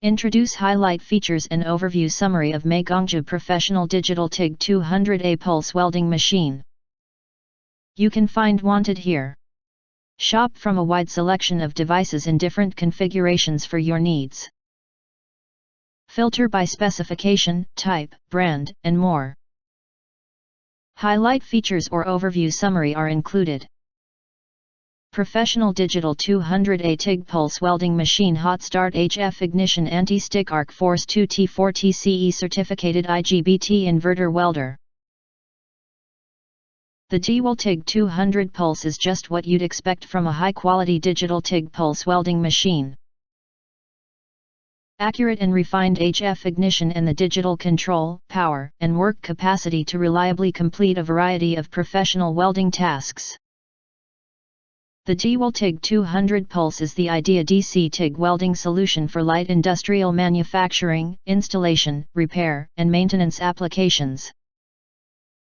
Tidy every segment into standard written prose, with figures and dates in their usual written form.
Introduce highlight features and overview summary of MEIGONGJU Professional Digital TIG 200A Pulse Welding Machine. You can find wanted here. Shop from a wide selection of devices in different configurations for your needs. Filter by specification, type, brand, and more. Highlight features or overview summary are included. Professional Digital 200A TIG Pulse Welding Machine Hot Start HF Ignition Anti-Stick Arc Force 2T4 TCE Certificated IGBT Inverter Welder. The TIG 200 Pulse is just what you'd expect from a high-quality digital TIG pulse welding machine. Accurate and refined HF ignition and the digital control, power, and work capacity to reliably complete a variety of professional welding tasks. The TIG 200 Pulse is the IDEA DC TIG welding solution for light industrial manufacturing, installation, repair, and maintenance applications.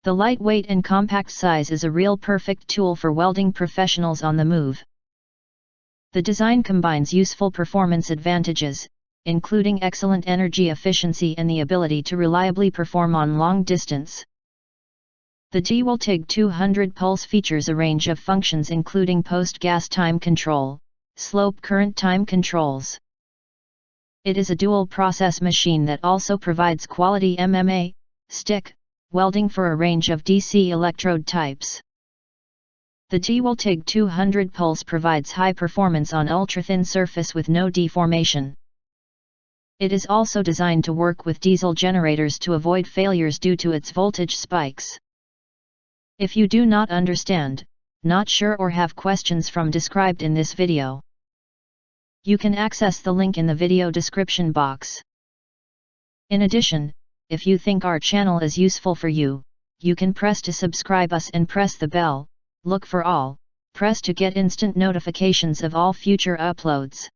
The lightweight and compact size is a real perfect tool for welding professionals on the move. The design combines useful performance advantages, including excellent energy efficiency and the ability to reliably perform on long distance. The TIG 200 Pulse features a range of functions including post-gas time control, slope current time controls. It is a dual-process machine that also provides quality MMA, stick, welding for a range of DC electrode types. The TIG 200 Pulse provides high performance on ultra-thin surface with no deformation. It is also designed to work with diesel generators to avoid failures due to its voltage spikes. If you do not understand, not sure or have questions from described in this video, you can access the link in the video description box. In addition, if you think our channel is useful for you, you can press to subscribe us and press the bell, look for all, press to get instant notifications of all future uploads.